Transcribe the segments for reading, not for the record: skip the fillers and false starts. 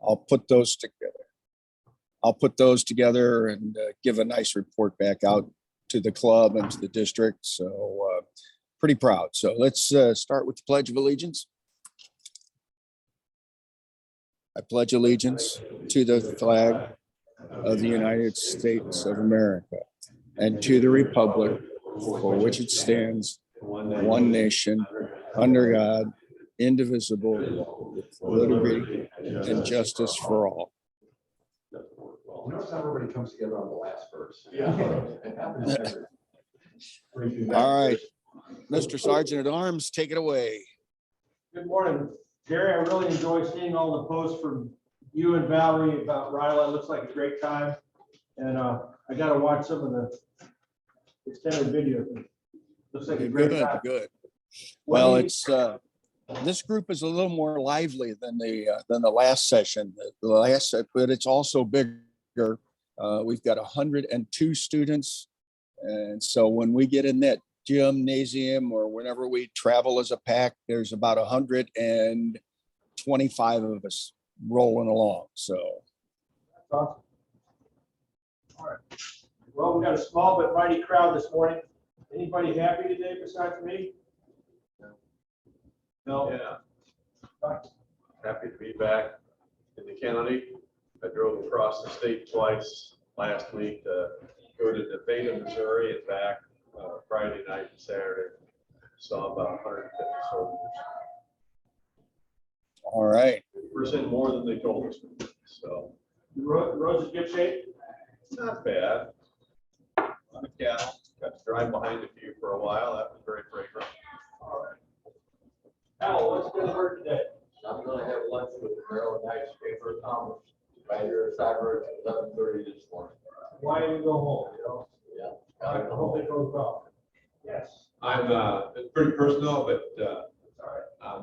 I'll put those together. I'll put those together and give a nice report back out to the club and to the district. So pretty proud. So let's start with the Pledge of Allegiance. I pledge allegiance to the flag of the United States of America and to the republic for which it stands, one nation, under God, indivisible, with liberty and justice for all. Notice how everybody comes together on the last verse. It happens every. All right, Mr. Sergeant at Arms, take it away. Good morning, Jerry. I really enjoy seeing all the posts from you and Valerie about Ryla. It looks like a great time. And I got to watch some of the extended video. Looks like a great time. Good. Well, it's this group is a little more lively than the last session. But it's also bigger. We've got 102 students, and so when we get in that gymnasium or whenever we travel as a pack, there's about 125 of us rolling along. So That's awesome. All right. Well, we got a small but mighty crowd this morning. Anybody happy today besides me? No. Yeah. Happy to be back in the county. I drove across the state twice last week to go to Nevada, Missouri and back Friday night and Saturday. Saw about 150 soldiers. all right. Percent more than they told us. So The road's in good shape. not bad. On the cattle, got to drive behind a few for a while. That was very fragrant. All right. Al, what's going to work today? I'm gonna have lunch with the Maryland Heights Chamber of Commerce right here at Cyber at 11:30 this morning. Why didn't you go home? You know? Yeah. I hope it goes well. Yes. I'm it's pretty personal, but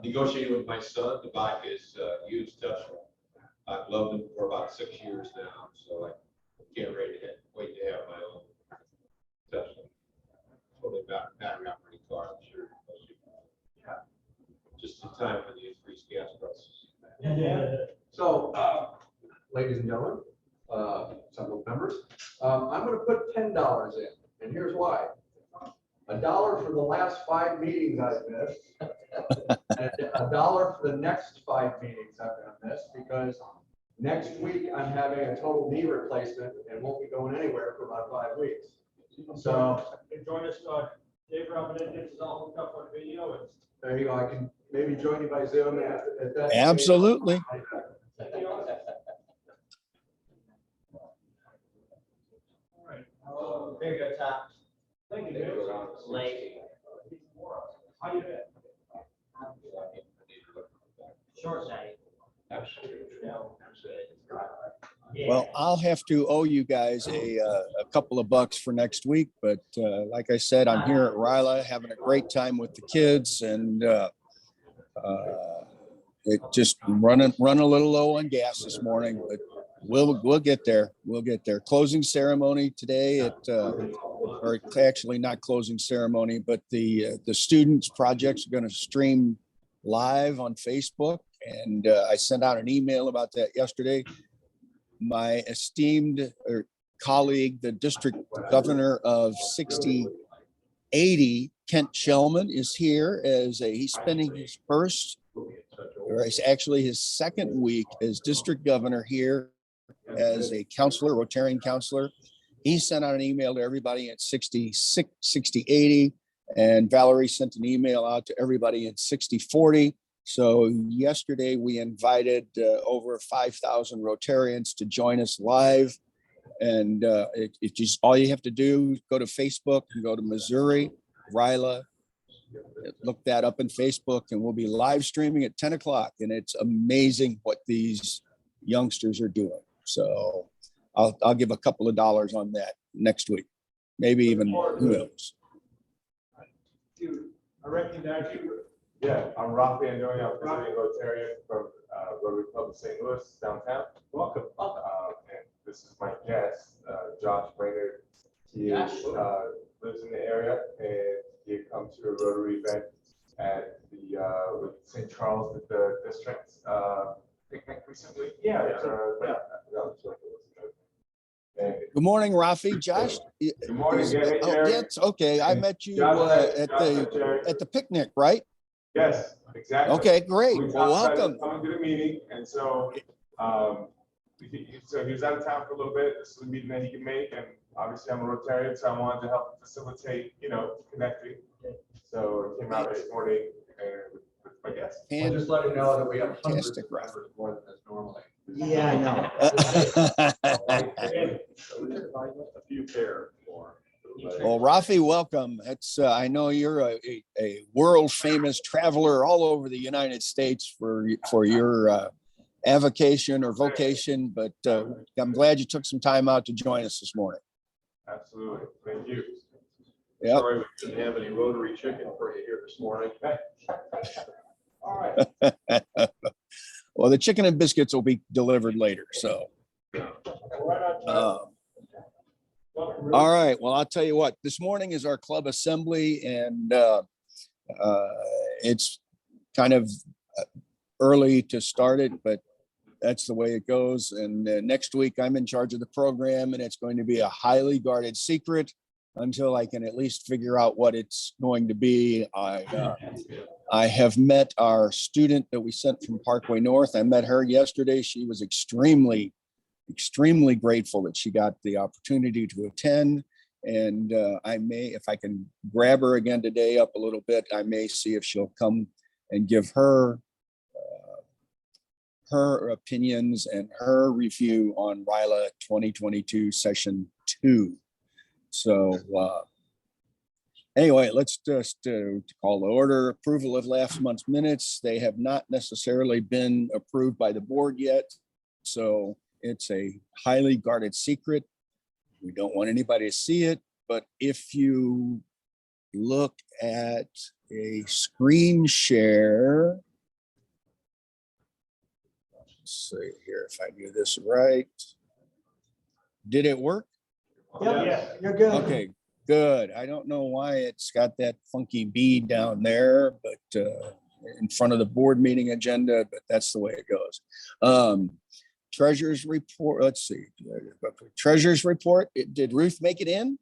negotiating with my son to buy his used Tesla. I've loved him for about 6 years now, so I can't wait to have my own Tesla. Totally battery operating car, I'm sure. Yeah. Just in time for the increased gas prices. So, ladies and gentlemen, several members, I'm gonna put $10 in, and here's why. $1 for the last 5 meetings I've missed, and $1 for the next 5 meetings I'm gonna miss, because next week I'm having a total knee replacement and won't be going anywhere for about 5 weeks. So Join us, Dave Robinette gets us all hooked up on video. And there you go. I can maybe join you by Zoom at that. Absolutely. all right. There you go, Tom. Thank you, Dave. Late. How you been? Short sighted. No, I'm good. Yeah. Well, I'll have to owe you guys a couple of bucks for next week, but like I said, I'm here at Ryla having a great time with the kids, and it just run a little low on gas this morning, but we'll get there. We'll get there. Closing ceremony today or actually not closing ceremony, but the students' projects are going to stream live on Facebook, and I sent out an email about that yesterday. My esteemed colleague, the district governor of 6080, Kent Shellman, is here he's spending his first, or it's actually his second week as district governor here as a counselor, Rotarian counselor. He sent out an email to everybody at 6080, and Valerie sent an email out to everybody at 6040. So yesterday we invited over 5,000 Rotarians to join us live. And it just, all you have to do is go to Facebook and go to Missouri, Ryla, look that up in Facebook, and we'll be live streaming at 10 o'clock. And it's amazing what these youngsters are doing. So I'll give a couple of dollars on that next week, maybe even more, who knows? I recognize you. Yeah, I'm Rafi Andonia, I'm Brazilian Rotarian from Rotary Club of St. Louis, downtown. Welcome. And this is my guest, Josh Brainerd. He lives in the area, and he come to a Rotary event at the with St. Charles, the district picnic recently. Yeah, And Good morning, Rafi. Josh? Good morning. is- Yeah, hey, oh, Jerry. yes, okay. I met you Josh met at Jerry. the picnic, right? Yes, exactly. Okay, great. We Well, talked about welcome. coming to the meeting, and so, so he was out of town for a little bit. This is a meeting that he can make, and obviously I'm a Rotarian, so I wanted to help facilitate, connecting. So I came out this morning and with my guests. I'll just let you know that we have hundreds Fantastic, of Ralph. members more than this normally. Yeah, I know. A few pair more. Well, Rafi, welcome. It's I know you're a world famous traveler all over the United States for your avocation or vocation, but I'm glad you took some time out to join us this morning. Absolutely. Thank you. Yep. Sorry, we didn't have any rotary chicken for you here this morning. All right. Well, the chicken and biscuits will be delivered later. So, all right. Well, I'll tell you what. This morning is our club assembly, and it's kind of early to start it, but that's the way it goes. And next week, I'm in charge of the program, and it's going to be a highly guarded secret until I can at least figure out what it's going to be. I have met our student that we sent from Parkway North. I met her yesterday. She was extremely grateful that she got the opportunity to attend. And I may, if I can grab her again today up a little bit, I may see if she'll come and give her opinions and her review on RILA 2022 session 2. So anyway, let's just call the order. Approval of last month's minutes. They have not necessarily been approved by the board yet. So it's a highly guarded secret. We don't want anybody to see it. But if you look at a screen share, let's see here if I do this right. Did it work? Yep, you're good. Okay, good. I don't know why it's got that funky bead down there, but in front of the board meeting agenda, but that's the way it goes. Treasurer's report, let's see. Treasurer's report, did Ruth make it in?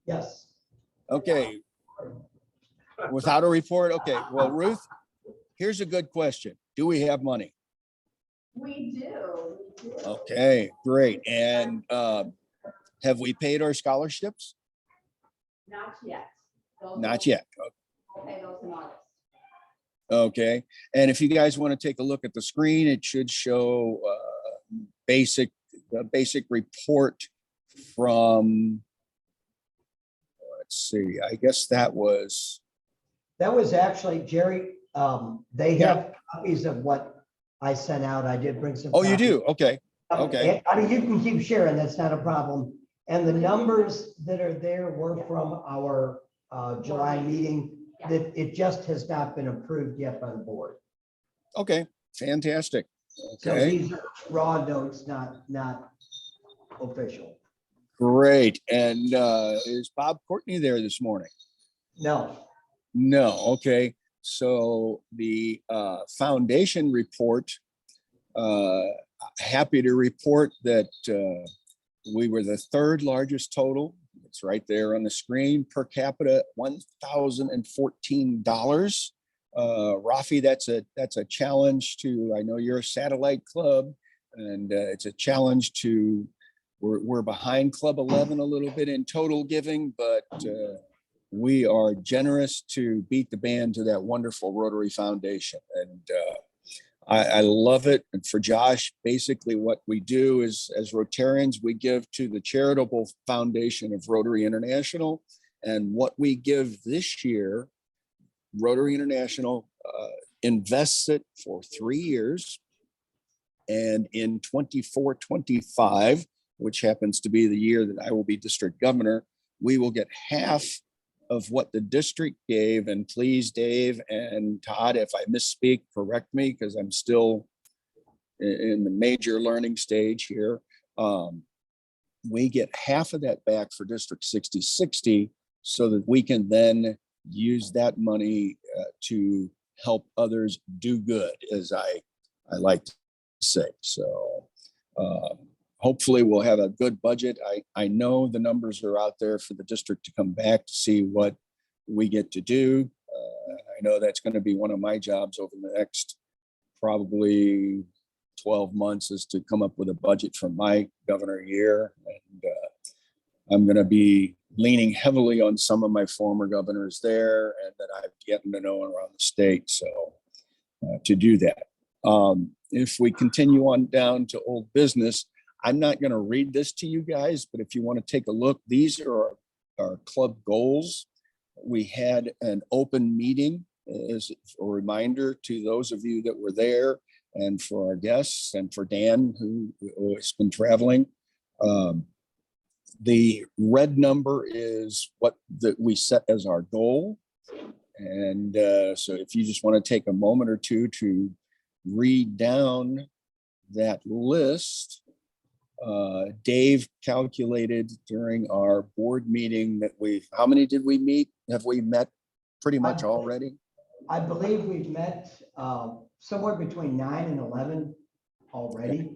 Yes. Okay. Without a report? Okay, well, Ruth, here's a good question. Do we have money? We do. Okay, great. And have we paid our scholarships? Not yet. Not yet. We'll pay those in August. Okay, and if you guys want to take a look at the screen, it should show the basic report from, let's see, I guess that was, actually, Jerry, they Yeah. have copies of what I sent out. I did bring some. oh, you copies. do? Okay, okay. I mean, you can keep sharing, that's not a problem. And the numbers that are there were from our July meeting, that it just has not been approved yet by the board. Okay, fantastic. So Okay, these are raw notes, not official. great. And is Bob Courtney there this morning? No, No, okay. So the foundation report, happy to report that we were the third largest total. It's right there on the screen, per capita, $1,014. Rafi, that's a challenge to, I know you're a satellite club, and it's a challenge to, we're behind Club 11 a little bit in total giving, but we are generous to beat the band to that wonderful Rotary Foundation. And I love it. And for Josh, basically what we do is, as Rotarians, we give to the charitable foundation of Rotary International. And what we give this year, Rotary International invests it for 3 years. And in 24-25, which happens to be the year that I will be district governor, we will get half of what the district gave. And please, Dave and Todd, if I misspeak, correct me, because I'm still in the major learning stage here. We get half of that back for District 6060, so that we can then use that money to help others do good, as I like to sake. So hopefully we'll have a good budget. I know the numbers are out there for the district to come back to see what we get to do. I know that's going to be one of my jobs over the next probably 12 months is to come up with a budget for my governor year. And I'm going to be leaning heavily on some of my former governors there and that I've gotten to know around the state. So to do that. If we continue on down to old business, I'm not going to read this to you guys, but if you want to take a look, these are our club goals. We had an open meeting as a reminder to those of you that were there and for our guests and for Dan, who has been traveling. The red number is what that we set as our goal. And so if you just want to take a moment or two to read down that list, Dave calculated during our board meeting that how many did we meet? Have we met pretty much already? I believe we've met somewhere between 9 and 11 already. Okay.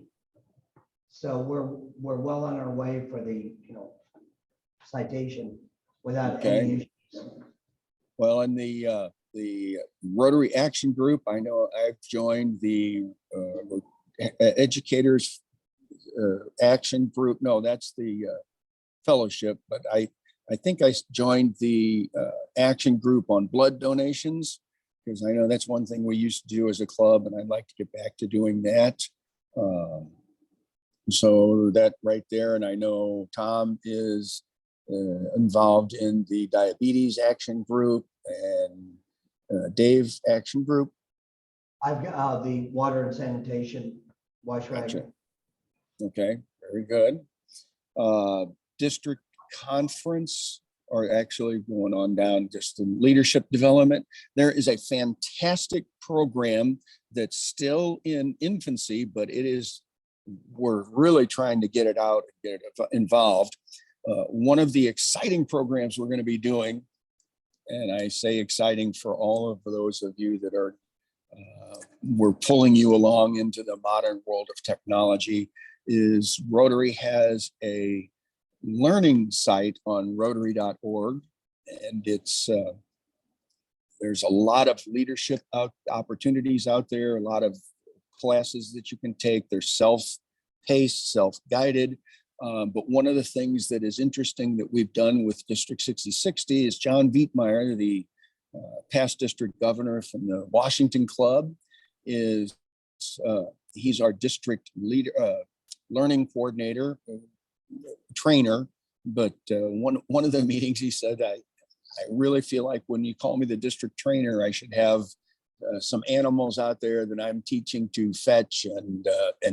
So we're well on our way for the, citation without any issues. Well, in the Rotary Action Group, I know I've joined the Educators Action Group. No, that's the fellowship, but I think I joined the Action Group on blood donations, because I know that's one thing we used to do as a club, and I'd like to get back to doing that. So that right there, and I know Tom is involved in the Diabetes Action Group and Dave Action Group. I've got the water and sanitation wash Gotcha. wagon. Okay, very good. District conference, or actually going on down just in leadership development. There is a fantastic program that's still in infancy, but we're really trying to get it out and get it involved. One of the exciting programs we're going to be doing, and I say exciting for all of those of you that are, we're pulling you along into the modern world of technology, is Rotary has a learning site on rotary.org, and there's a lot of leadership opportunities out there, a lot of classes that you can take. They're self-paced, self-guided. But one of the things that is interesting that we've done with District 6060 is John Vietmeyer, the past district governor from the Washington Club, he's our district leader, learning coordinator, trainer. But one of the meetings he said, I really feel like when you call me the district trainer, I should have some animals out there that I'm teaching to fetch and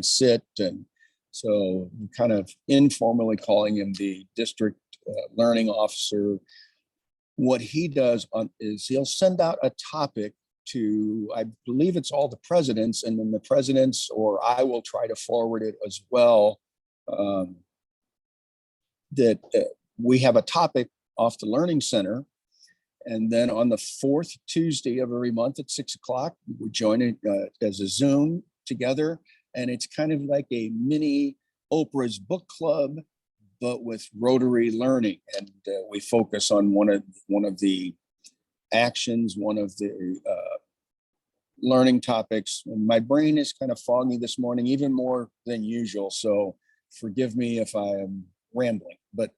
sit. And so I'm kind of informally calling him the district learning officer. What he does is he'll send out a topic to, I believe it's all the presidents, and then the presidents or I will try to forward it as well. That we have a topic off the Learning Center. And then on the fourth Tuesday of every month at 6 o'clock, we join it as a Zoom together. And it's kind of like a mini Oprah's book club, but with Rotary learning. And we focus on one of the actions, one of the learning topics. And my brain is kind of foggy this morning, even more than usual. So forgive me if I am rambling, but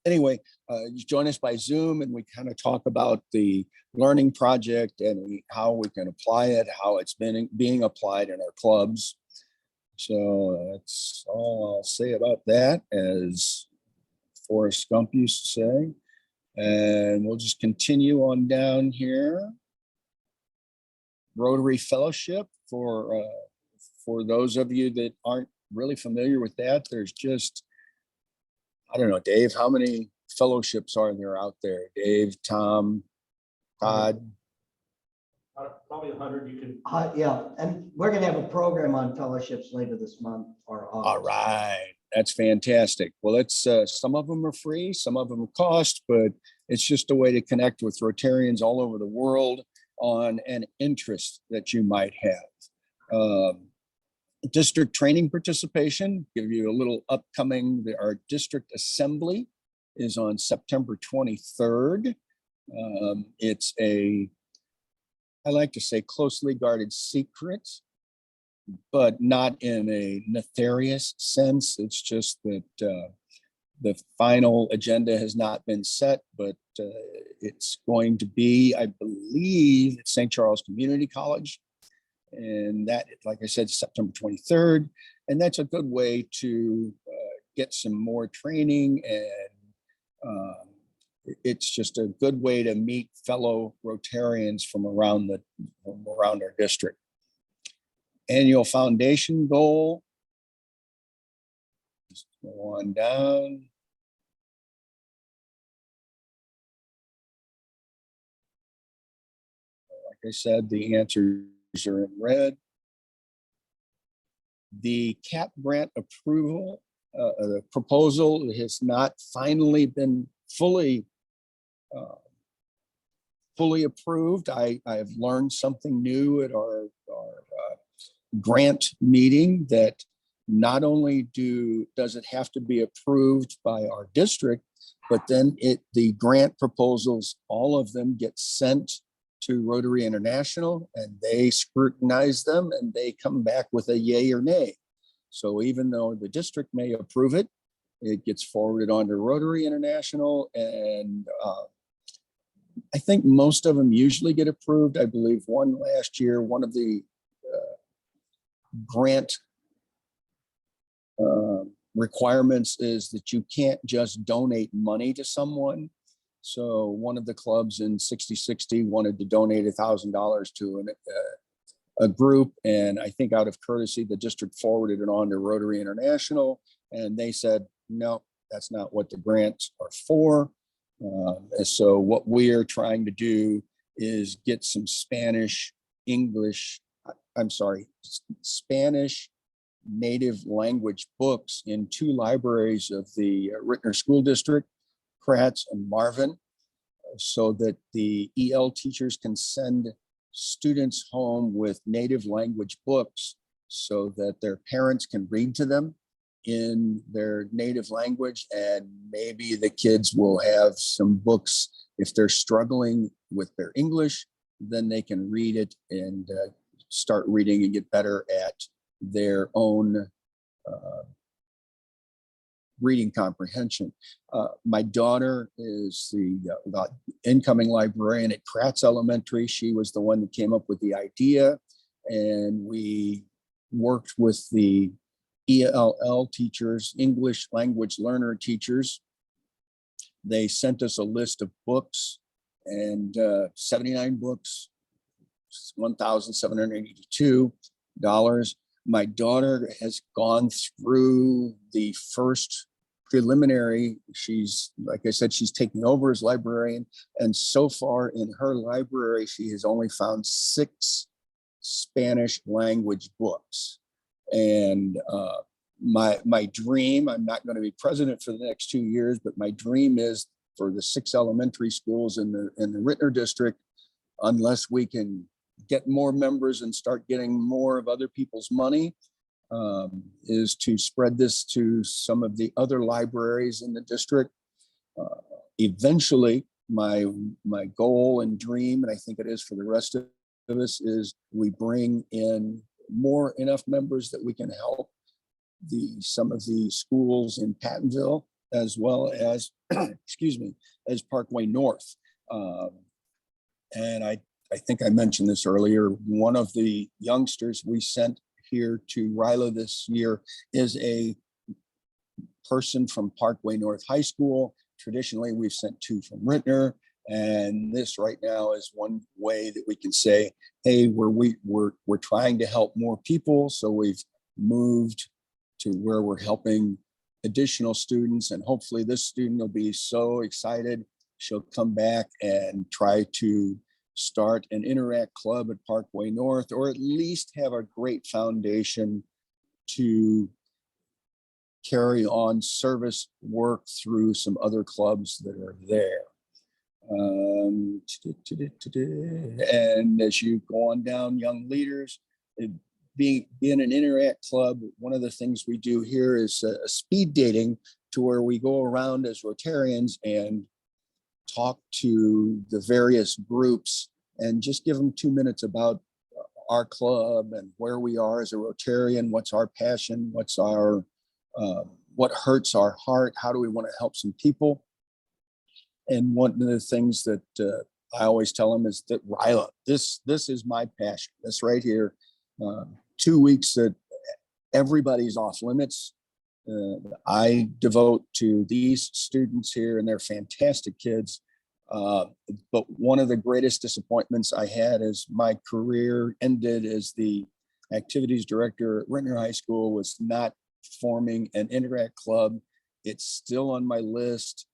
anyway, you join us by Zoom and we kind of talk about the learning project and how we can apply it, how it's being applied in our clubs. So that's all I'll say about that, as Forrest Gump used to say. And we'll just continue on down here. Rotary Fellowship, for those of you that aren't really familiar with that, there's just, I don't know, Dave, how many fellowships are there out there? Dave, Tom, Todd? Probably 100 you can. Yeah, and we're gonna have a program on fellowships later this month or August. All right, that's fantastic. Well, it's some of them are free, some of them cost, but it's just a way to connect with Rotarians all over the world on an interest that you might have. District training participation, give you a little upcoming, our district assembly is on September 23rd. It's I like to say closely guarded secret, but not in a nefarious sense. It's just that the final agenda has not been set, but it's going to be, I believe, at St. Charles Community College. And that, like I said, September 23rd. And that's a good way to get some more training. And it's just a good way to meet fellow Rotarians from around our district. Annual foundation goal. Just go on down. Like I said, the answers are in red. The CAP grant approval, the proposal has not finally been fully approved. I have learned something new at our grant meeting, that not only does it have to be approved by our district, but then the grant proposals, all of them get sent to Rotary International, and they scrutinize them and they come back with a yay or nay. So even though the district may approve it, it gets forwarded on to Rotary International, and I think most of them usually get approved. I believe one last year, one of the grant requirements is that you can't just donate money to someone. So one of the clubs in 6060 wanted to donate $1,000 to a group. And I think out of courtesy, the district forwarded it on to Rotary International. And they said, no, that's not what the grants are for. And so what we are trying to do is get some Spanish native language books in 2 libraries of the Rittner School District, Kratz and Marvin, so that the EL teachers can send students home with native language books so that their parents can read to them in their native language. And maybe the kids will have some books. If they're struggling with their English, then they can read it and start reading and get better at their own reading comprehension. My daughter is the incoming librarian at Kratz Elementary. She was the one that came up with the idea, and we worked with the ELL teachers, English language learner teachers. They sent us a list of books, and 79 books, $1,782. My daughter has gone through the first preliminary. She's, like I said, she's taking over as librarian. And so far in her library, she has only found 6 Spanish language books. And my dream, I'm not going to be president for the next 2 years, but my dream is for the 6 elementary schools in the Rittner district, unless we can get more members and start getting more of other people's money, is to spread this to some of the other libraries in the district. Eventually, my goal and dream, and I think it is for the rest of us, is we bring in enough members that we can help some of the schools in Pattonville, as well as, excuse me, as Parkway North. And I think I mentioned this earlier. One of the youngsters we sent here to RILA this year is a person from Parkway North High School. Traditionally, we've sent 2 from Rittner. And this right now is one way that we can say, hey, we're trying to help more people. So we've moved to where we're helping additional students. And hopefully this student will be so excited, she'll come back and try to start an Interact club at Parkway North, or at least have a great foundation to carry on service work through some other clubs that are there. And as you go on down, young leaders, being an Interact club, one of the things we do here is a speed dating to where we go around as Rotarians and talk to the various groups and just give them 2 minutes about our club and where we are as a Rotarian, what's our passion, what's our, what hurts our heart, how do we want to help some people. And one of the things that I always tell them is that Ryla, this is my passion, this right here. 2 weeks that everybody's off limits. I devote to these students here, and they're fantastic kids. But one of the greatest disappointments I had as my career ended as the activities director at Rittner High School was not forming an Interact club. It's still on my list.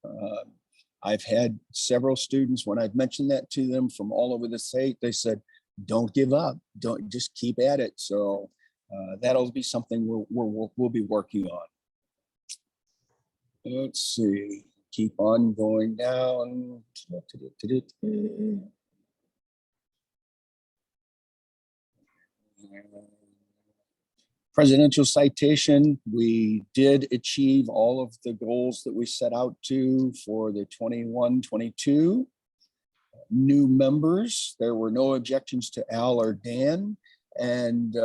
I've had several students, when I've mentioned that to them from all over the state, they said, don't give up, don't, just keep at it. So that'll be something we'll be working on. Let's see, keep on going down. Presidential citation, we did achieve all of the goals that we set out to for the 21-22. New members, there were no objections to Al or Dan. And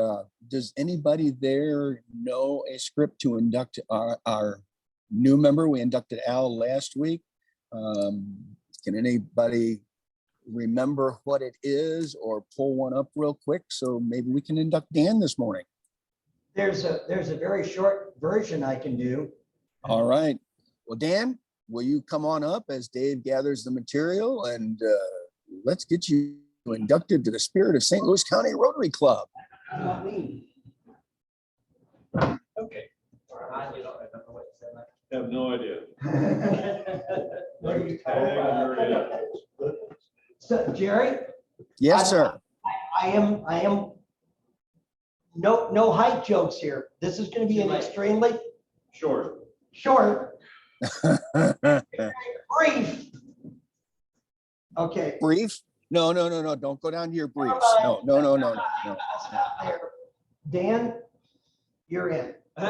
does anybody there know a script to induct our new member? We inducted Al last week. Can anybody remember what it is or pull one up real quick? So maybe we can induct Dan this morning. There's a very short version I can do. All right. Well, Dan, will you come on up as Dave gathers the material, and let's get you inducted to the Spirit of St. Louis County Rotary Club. Not me. Okay. I don't remember what you said. I have no idea. What are you Tag talking and about? you're in. So Jerry, Yes, sir. I am, no height jokes here. This is going to be an extremely Sure. short, brief. Okay. Brief? No. Don't go down to your briefs. No. There. Dan, you're in. There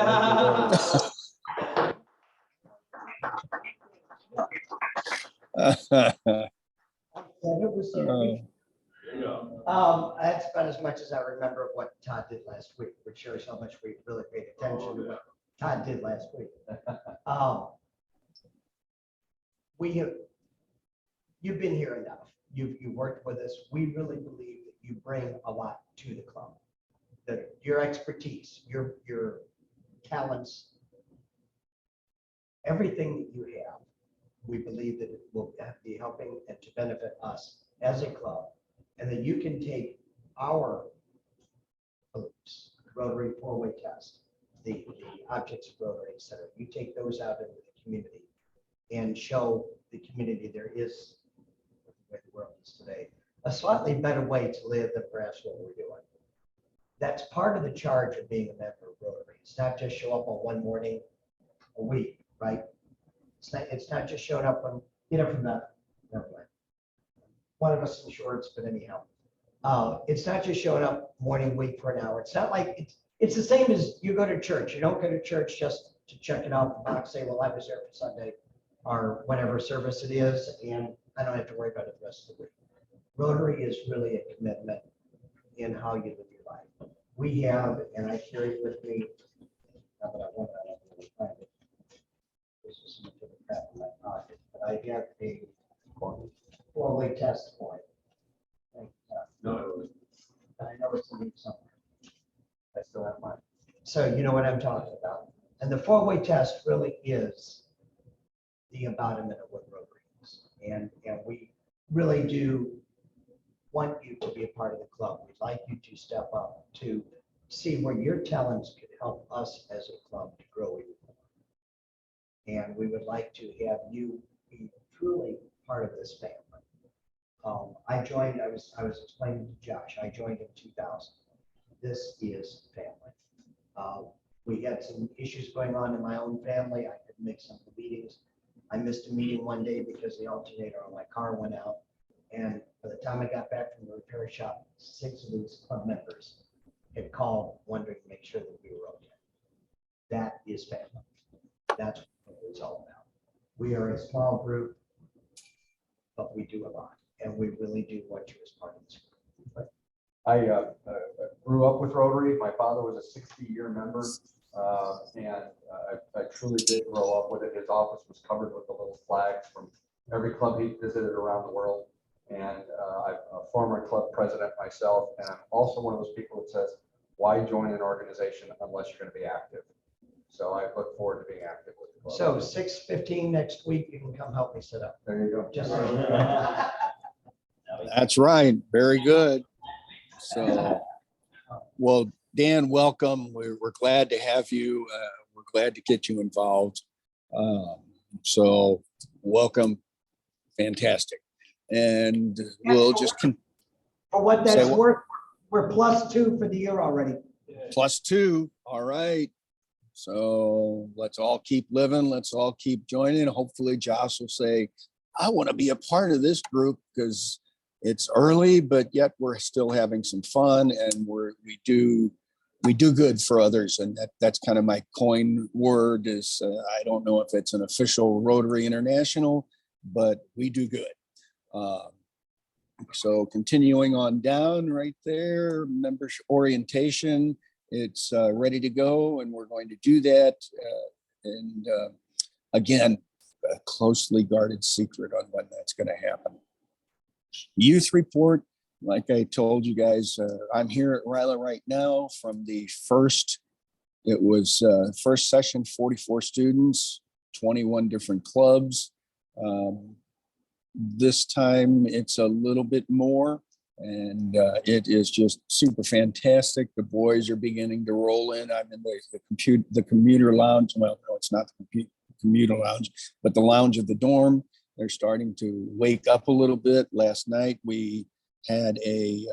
you go. That's about as much as I remember of what Todd did last week, which shows how much we really paid attention to what Todd did last week. You've been here enough. You've worked with us. We really believe that you bring a lot to the club. That your expertise, your talents, everything that you have, we believe that it will be helping and to benefit us as a club, and that you can take our beliefs, Rotary four-way test, the objects of Rotary, et cetera. You take those out into the community and show the community there is, the way the world is today, a slightly better way to live than perhaps what we're doing. That's part of the charge of being a member of Rotary. It's not just show up on one morning a week, right? It's not just showing up when, from that, never mind. One of us in shorts, but anyhow. It's not just showing up morning, week for an hour. It's not like, it's the same as you go to church. You don't go to church just to check it off the box, say, well, I was there for Sunday or whatever service it is, and I don't have to worry about it the rest of the week. Rotary is really a commitment in how you live your life. We have, and I carry it with me, not that I want to, I don't really find it. This is some of the crap in my pocket, but I have a four-way test point. No, I know it's in somewhere. I still have mine. So you know what I'm talking about. And the four-way test really is the embodiment of what Rotary is. And we really do want you to be a part of the club. We'd like you to step up to see where your talents could help us as a club to grow even more. And we would like to have you be truly part of this family. I joined, I was explaining to Josh, I joined in 2000. This is family. We had some issues going on in my own family. I couldn't make some of the meetings. I missed a meeting one day because the alternator on my car went out. And by the time I got back from the repair shop, 6 of these club members had called wondering to make sure that we were okay. That is family. That's what it's all about. We are a small group, but we do a lot, and we really do want you as part of this group. I grew up with Rotary. My father was a 60-year member, and I truly did grow up with it. His office was covered with the little flags from every club he visited around the world. And I'm a former club president myself, and I'm also one of those people that says, why join an organization unless you're going to be active? So I look forward to being active with the club. So 6:15 next week, you can come help me set up. There you go. Just. That's right. Very good. So, well, Dan, welcome. We're glad to have you. We're glad to get you involved. So welcome. Fantastic. And we'll just For what that's Say what? worth, we're +2 for the year already. +2. All right. So let's all keep living. Let's all keep joining. Hopefully Josh will say, I want to be a part of this group because it's early, but yet we're still having some fun and we do good for others. And that's kind of my coin word is, I don't know if it's an official Rotary International, but we do good. So continuing on down right there, membership orientation, it's ready to go and we're going to do that. And again, a closely guarded secret on when that's going to happen. Youth report, like I told you guys, I'm here at RILA right now from the first session, 44 students, 21 different clubs. This time it's a little bit more and it is just super fantastic. The boys are beginning to roll in. I'm in the commuter lounge. Well, no, it's not the commuter lounge, but the lounge of the dorm. They're starting to wake up a little bit. Last night we had a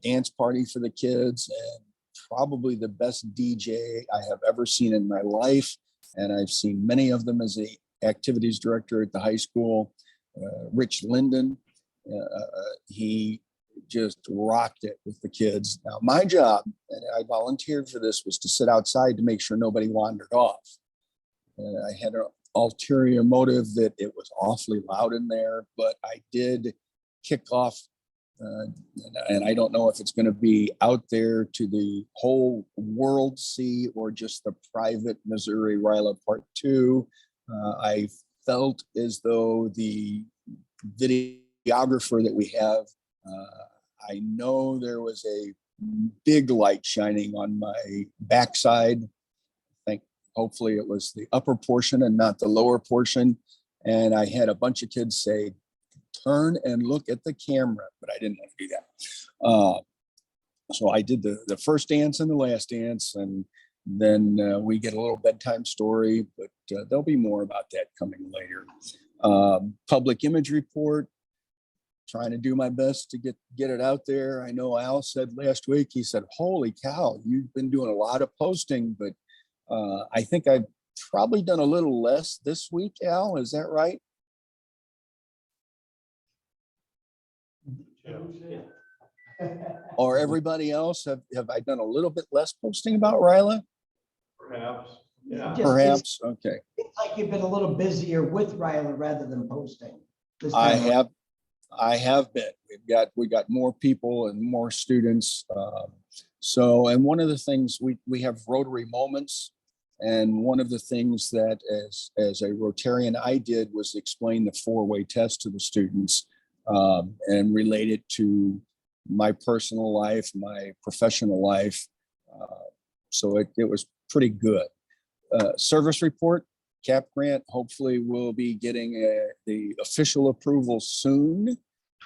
dance party for the kids and probably the best DJ I have ever seen in my life. And I've seen many of them as the activities director at the high school. Rich Linden, he just rocked it with the kids. Now, my job, and I volunteered for this, was to sit outside to make sure nobody wandered off. And I had an ulterior motive that it was awfully loud in there, but I did kick off, and I don't know if it's going to be out there to the whole world see or just the private Missouri RILA Part 2. I felt as though the videographer that we have, I know there was a big light shining on my backside. I think hopefully it was the upper portion and not the lower portion. And I had a bunch of kids say, turn and look at the camera, but I didn't want to do that. So I did the first dance and the last dance, and then we get a little bedtime story, but there'll be more about that coming later. Public image report, trying to do my best to get it out there. I know Al said last week, he said, holy cow, you've been doing a lot of posting, but I think I've probably done a little less this week, Al, is that right? Or everybody else, have I done a little bit less posting about RILA? Perhaps, yeah. Just- Perhaps, okay. It's like you've been a little busier with RILA rather than posting. this I time around. have been. We got more people and more students. So, and one of the things we have Rotary Moments, and one of the things that as a Rotarian I did was explain the 4-way test to the students and relate it to my personal life, my professional life. So it was pretty good. Service report. CAP grant, hopefully we'll be getting the official approval soon.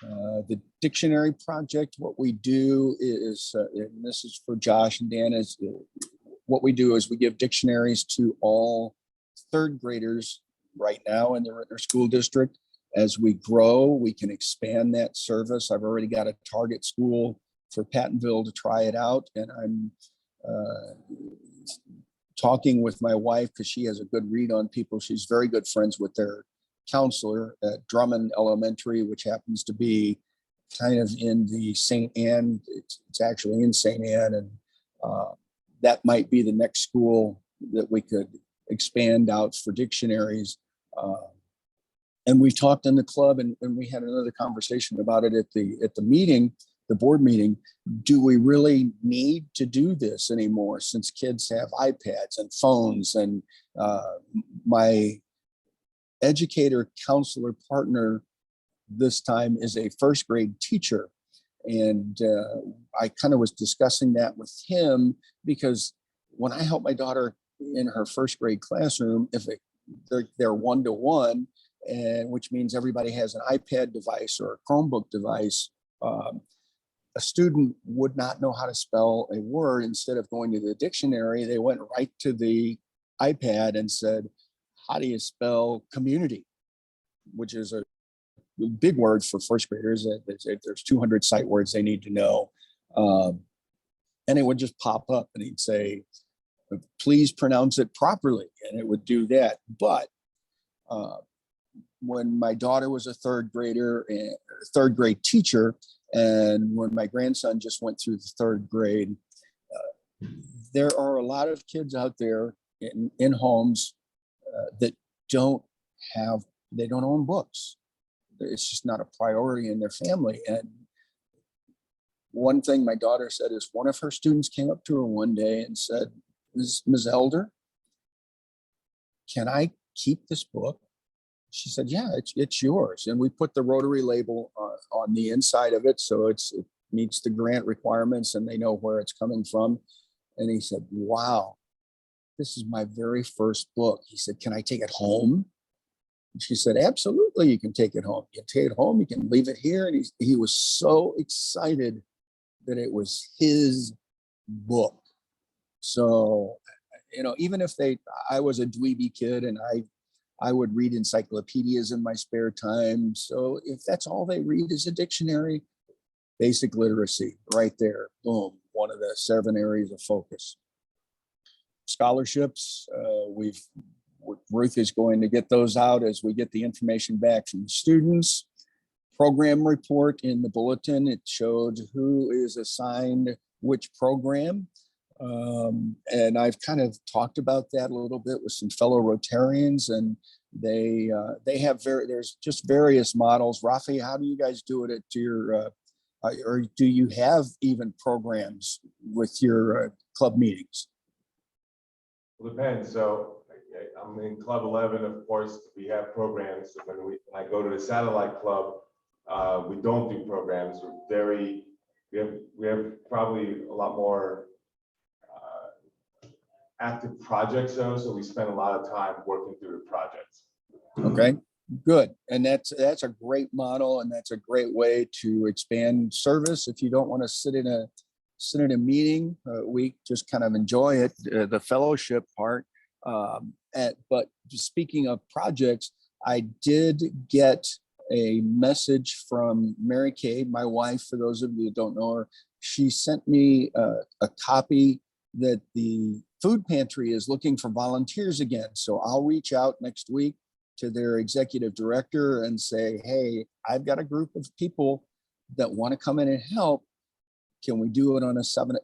The dictionary project, what we do is, and this is for Josh and Dan, is what we do is we give dictionaries to all 3rd graders right now in the Rittner School District. As we grow, we can expand that service. I've already got a target school for Pattonville to try it out, and I'm talking with my wife because she has a good read on people. She's very good friends with their counselor at Drummond Elementary, which happens to be kind of in the St. Anne. It's actually in St. Anne, and that might be the next school that we could expand out for dictionaries. And we talked in the club, and we had another conversation about it at the meeting, the board meeting. Do we really need to do this anymore, since kids have iPads and phones? And my educator counselor partner this time is a first grade teacher. And I kind of was discussing that with him, because when I help my daughter in her first grade classroom, if they're one-to-one, and which means everybody has an iPad device or a Chromebook device, a student would not know how to spell a word. Instead of going to the dictionary, they went right to the iPad and said, how do you spell community? Which is a big word for first graders. There's 200 sight words they need to know. And it would just pop up and he'd say, please pronounce it properly. And it would do that. But when my daughter was a third grade teacher, and when my grandson just went through the third grade, there are a lot of kids out there in homes that don't own books. It's just not a priority in their family. And one thing my daughter said is, one of her students came up to her one day and said, Ms. Elder, can I keep this book? She said, yeah, it's yours. And we put the Rotary label on the inside of it, so it meets the grant requirements and they know where it's coming from. And he said, wow, this is my very first book. He said, can I take it home? And she said, absolutely, you can take it home. You can take it home, you can leave it here. And he was so excited that it was his book. So, even if I was a dweeby kid and I would read encyclopedias in my spare time. So if that's all they read is a dictionary, basic literacy right there, boom, one of the 7 areas of focus. Scholarships, Ruth is going to get those out as we get the information back from the students. Program report in the bulletin, it showed who is assigned which program. And I've kind of talked about that a little bit with some fellow Rotarians, and they have there's just various models. Rafi, how do you guys do it at your, or do you have even programs with your club meetings? Well, depends. So I'm in Club 11, of course, we have programs. When I go to the satellite club, we don't do programs. We have probably a lot more active projects though, so we spend a lot of time working through the projects. Okay, good. And that's a great model, and that's a great way to expand service. If you don't want to sit in a meeting, we just kind of enjoy it, the fellowship part. But speaking of projects, I did get a message from Mary Kay, my wife, for those of you that don't know her. She sent me a copy that the food pantry is looking for volunteers again. So I'll reach out next week to their executive director and say, hey, I've got a group of people that want to come in and help. Can we do it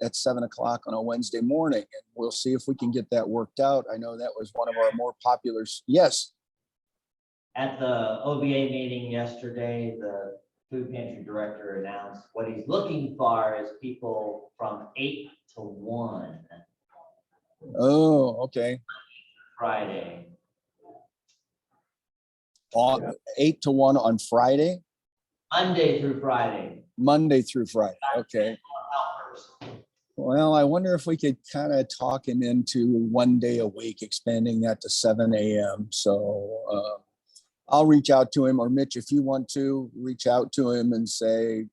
at 7 o'clock on a Wednesday morning? And we'll see if we can get that worked out. I know that was one of our more popular. Yes. At the OBA meeting yesterday, the food pantry director announced what he's looking for is people from 8 to 1 Oh, okay. Friday. 8 to 1 on Friday? Monday through Friday. Monday through Friday. Okay. Well, I wonder if we could kind of talk him into 1 day a week, expanding that to 7 a.m. So I'll reach out to him, or Mitch, if you want to reach out to him and say,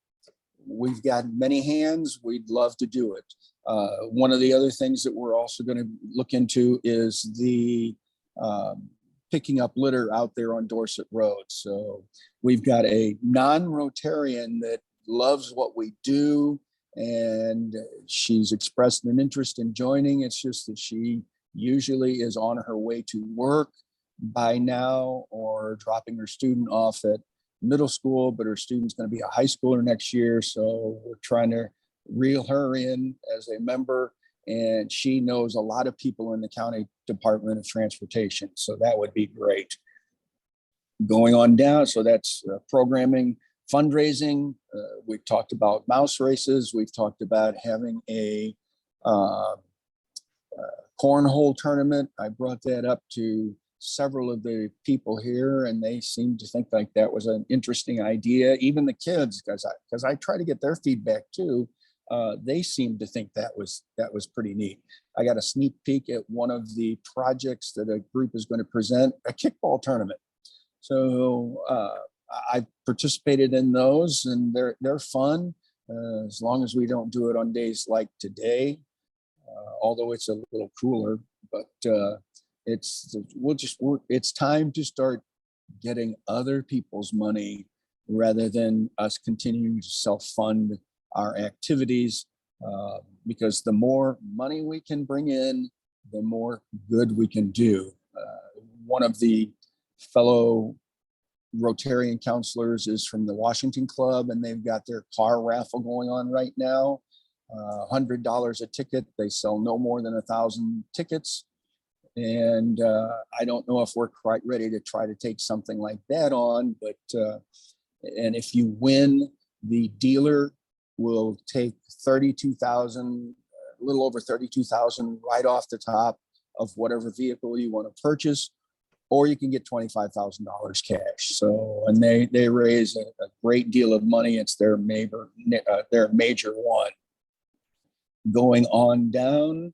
we've got many hands, we'd love to do it. One of the other things that we're also going to look into is the picking up litter out there on Dorset Road. So we've got a non-Rotarian that loves what we do, and she's expressed an interest in joining. It's just that she usually is on her way to work by now, or dropping her student off at middle school, but her student's going to be a high schooler next year. So we're trying to reel her in as a member. and she knows a lot of people in the county Department of Transportation. So that would be great. Going on down, so that's programming, fundraising. We've talked about mouse races. We've talked about having a cornhole tournament. I brought that up to several of the people here, and they seemed to think like that was an interesting idea. Even the kids, because I try to get their feedback too. They seemed to think that was pretty neat. I got a sneak peek at one of the projects that a group is going to present, a kickball tournament. So I participated in those, and they're fun as long as we don't do it on days like today. Although it's a little cooler, but it's time to start getting other people's money rather than us continuing to self-fund our activities, because the more money we can bring in, the more good we can do. One of the fellow Rotarian counselors is from the Washington Club, and they've got their car raffle going on right now. $100 a ticket. They sell no more than 1,000 tickets. And I don't know if we're quite ready to try to take something like that on, but and if you win, the dealer will take 32,000, a little over 32,000 right off the top of whatever vehicle you want to purchase, or you can get $25,000 cash. So, and they raise a great deal of money. It's their major one. Going on down,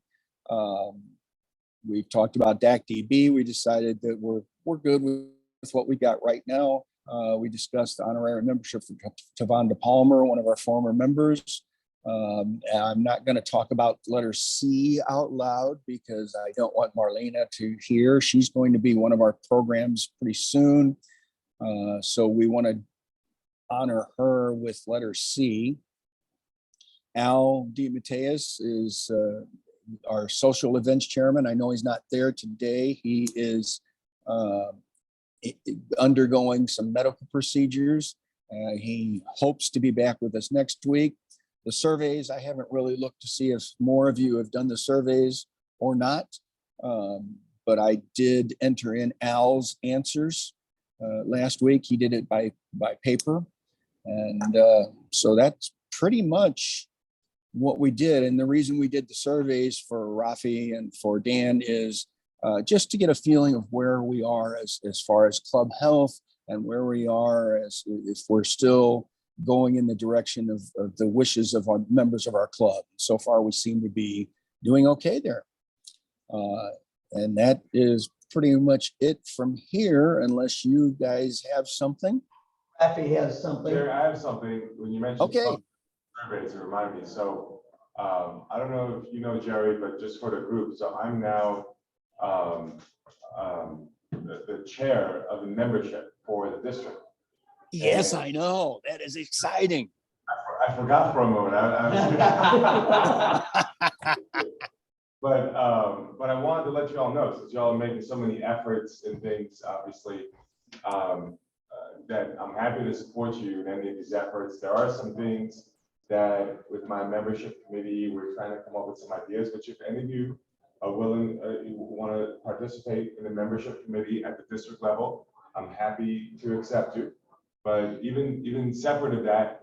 we've talked about DAC-DB. We decided that we're good with what we got right now. We discussed the honorary membership for Tavonda Palmer, one of our former members. I'm not going to talk about letter C out loud because I don't want Marlena to hear. She's going to be one of our programs pretty soon. So we want to honor her with letter C. Al DeMatteis is our social events chairman. I know he's not there today. He is undergoing some medical procedures. He hopes to be back with us next week. The surveys, I haven't really looked to see if more of you have done the surveys or not, but I did enter in Al's answers last week. He did it by paper. And so that's pretty much what we did. And the reason we did the surveys for Rafi and for Dan is just to get a feeling of where we are as far as club health and where we are as if we're still going in the direction of the wishes of our members of our club. So far, we seem to be doing okay there. And that is pretty much it from here, unless you guys have something. Rafi has something. Jerry, I have something. When you mentioned Okay. surveys, it reminded me. So I don't know if you know Jerry, but just for the group. So I'm now the chair of the membership for the district. Yes, I know. That is exciting. I forgot for a moment. But I wanted to let you all know, since y'all are making so many efforts and things, obviously, that I'm happy to support you in any of these efforts. There are some things that with my membership committee, we're trying to come up with some ideas, which if any of you are willing, you want to participate in the membership committee at the district level, I'm happy to accept you. But even separate of that,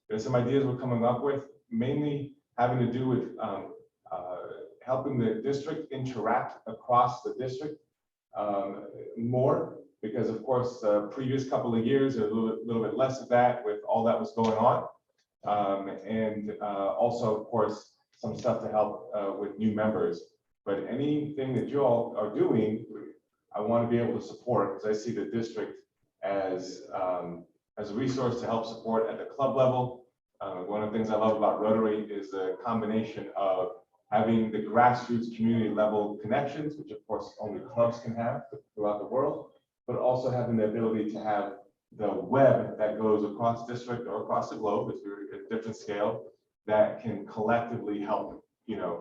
there's some ideas we're coming up with, mainly having to do with helping the district interact across the district more, because of course, the previous couple of years, there's a little bit less of that with all that was going on. And also, of course, some stuff to help with new members. But anything that you all are doing, I want to be able to support, because I see the district as a resource to help support at the club level. One of the things I love about Rotary is the combination of having the grassroots community level connections, which of course only clubs can have throughout the world, but also having the ability to have the web that goes across district or across the globe, if you're at a different scale, that can collectively help,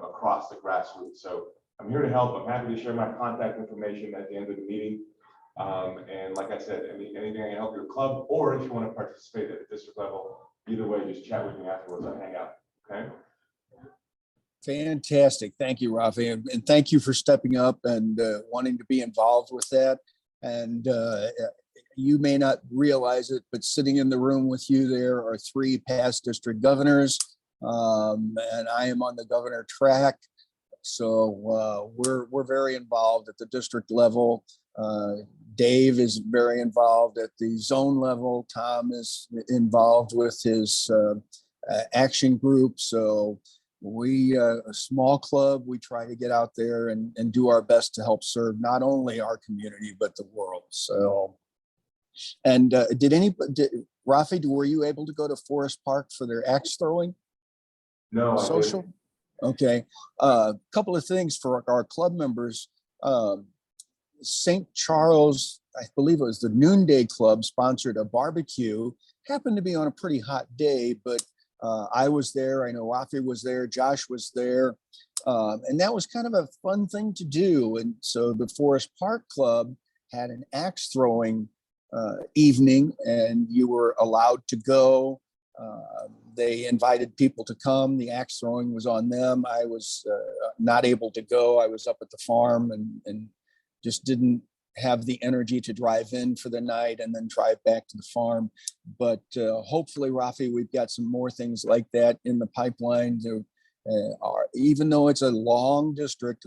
across the grassroots. So I'm here to help. I'm happy to share my contact information at the end of the meeting. And like I said, anything I can help your club, or if you want to participate at the district level, either way, just chat with me afterwards. I'll hang out. Okay. Fantastic. Thank you, Rafi. And thank you for stepping up and wanting to be involved with that. And you may not realize it, but sitting in the room with you there are 3 past district governors. And I am on the governor track. So we're very involved at the district level. Dave is very involved at the zone level. Tom is involved with his action group. So we, a small club, we try to get out there and do our best to help serve not only our community, but the world. So, and Rafi, were you able to go to Forest Park for their axe throwing No, I didn't. social? Okay, couple of things for our club members. St. Charles, I believe it was the Noonday Club, sponsored a barbecue. Happened to be on a pretty hot day, but I was there. I know Rafi was there. Josh was there. And that was kind of a fun thing to do. And so the Forest Park Club had an axe throwing evening, and you were allowed to go. They invited people to come. The axe throwing was on them. I was not able to go. I was up at the farm and just didn't have the energy to drive in for the night and then drive back to the farm. But hopefully, Rafi, we've got some more things like that in the pipeline. Even though it's a long district,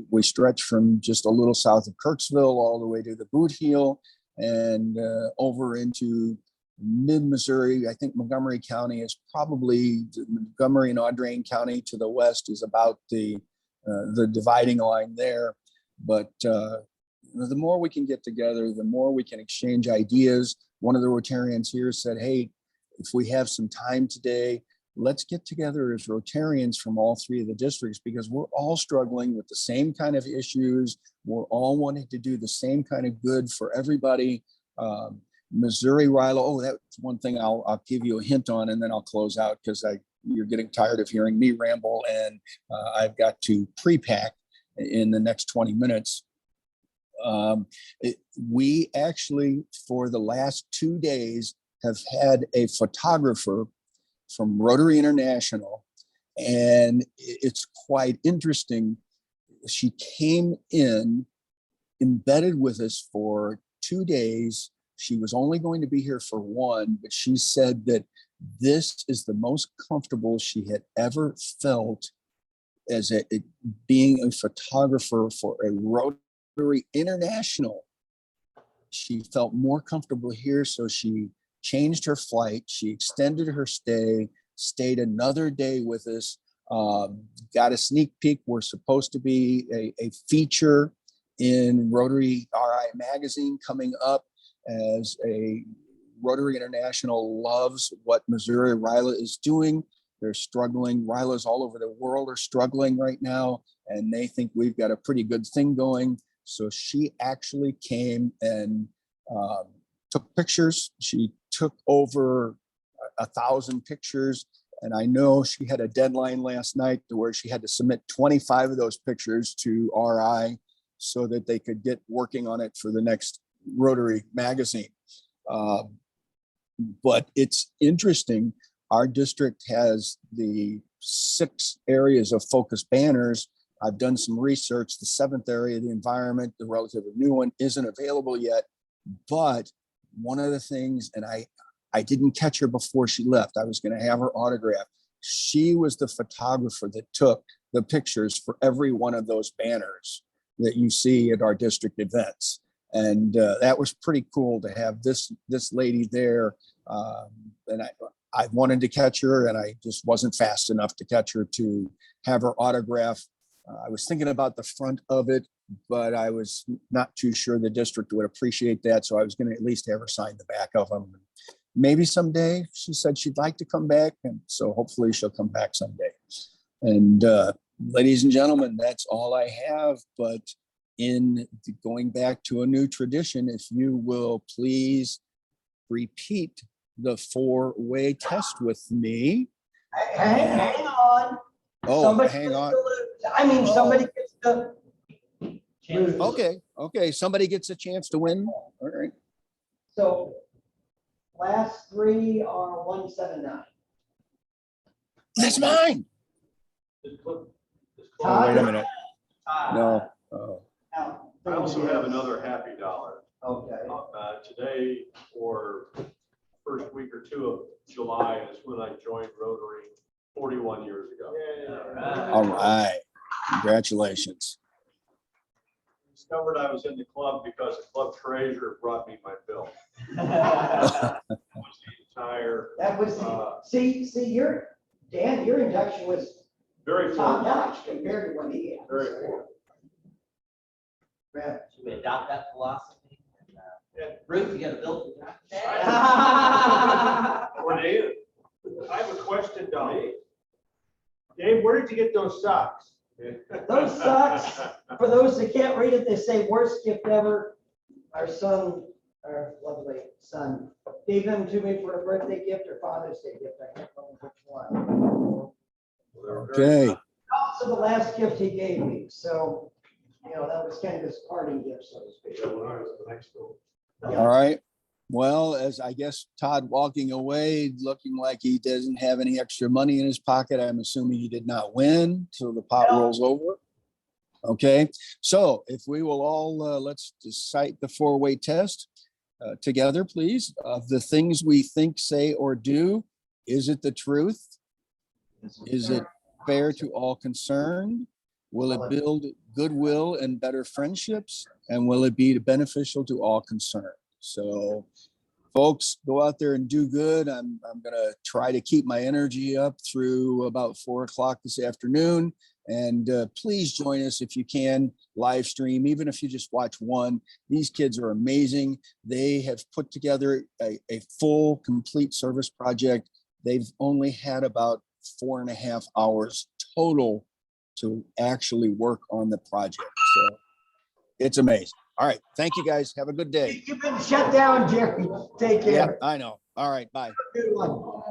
we stretch from just a little south of Kirksville all the way to the Boot Heel and over into mid-Missouri. I think Montgomery County is probably, Montgomery and Audrain County to the west is about the dividing line there. But the more we can get together, the more we can exchange ideas. One of the Rotarians here said, hey, if we have some time today, let's get together as Rotarians from all 3 of the districts, because we're all struggling with the same kind of issues. We're all wanting to do the same kind of good for everybody. Missouri RILA, oh, that's one thing I'll give you a hint on, and then I'll close out because you're getting tired of hearing me ramble, and I've got to pre-pack in the next 20 minutes. We actually, for the last 2 days, have had a photographer from Rotary International, and it's quite interesting. She came in, embedded with us for 2 days. She was only going to be here for 1, but she said that this is the most comfortable she had ever felt as being a photographer for a Rotary International. She felt more comfortable here, so she changed her flight. She extended her stay, stayed another day with us, got a sneak peek. We're supposed to be a feature in Rotary RI Magazine coming up, as a Rotary International loves what Missouri RILA is doing. They're struggling. RILAs all over the world are struggling right now, and they think we've got a pretty good thing going. So she actually came and took pictures. She took over 1,000 pictures. And I know she had a deadline last night to where she had to submit 25 of those pictures to RI so that they could get working on it for the next Rotary Magazine. But it's interesting. Our district has the 6 areas of focus banners. I've done some research. The 7th area, the environment, the relatively new one, isn't available yet. But one of the things, and I didn't catch her before she left. I was going to have her autograph. She was the photographer that took the pictures for every one of those banners that you see at our district events. And that was pretty cool to have this lady there. And I wanted to catch her, and I just wasn't fast enough to catch her to have her autograph. I was thinking about the front of it, but I was not too sure the district would appreciate that. So I was going to at least have her sign the back of them. Maybe someday. She said she'd like to come back, and so hopefully she'll come back someday. And ladies and gentlemen, that's all I have. But in going back to a new tradition, if you will please repeat the 4-way test with me. Hang on. Oh, Somebody hang gets on. to- I mean, somebody gets to. Okay. Somebody gets a chance to win. All right. So last 3 are 179. That's mine. Oh, wait a minute. No. Oh. I also have another happy dollar. Okay. Today, or first week or two of July is when I joined Rotary 41 years ago. All right. Congratulations. Discovered I was in the club because the club treasurer brought me my bill. That was the entire, That was, see, Dan, your induction was very top formal, notch compared to what he had. very formal. Yeah. Should we adopt that philosophy? Ruth, you got a bill for that? Or Dave, I have a question, Dave. Dave, where did you get those socks? Those socks, for those that can't read it, they say worst gift ever. Our son, our lovely son, gave them to me for a birthday gift or Father's Day gift. I can't remember which one. Okay. Also the last gift he gave me. So, you know, that was kind of his parting gift, so to speak. All right. Well, as I guess Todd walking away, looking like he doesn't have any extra money in his pocket, I'm assuming he did not win, so the pot rolls over. Okay, so if we will all, let's cite the four-way test together, please. Of the things we think, say, or do, is it the truth? Is it fair to all concerned? Will it build goodwill and better friendships? And will it be beneficial to all concerned? So folks, go out there and do good. I'm gonna try to keep my energy up through about 4 o'clock this afternoon. And please join us if you can, live stream, even if you just watch one. These kids are amazing. They have put together a full, complete service project. They've only had about 4.5 hours total to actually work on the project. So it's amazing. All right. Thank you, guys. Have a good day. You've been shut down, Jerry. Take Yeah, care. I know. All right. Bye. Good one.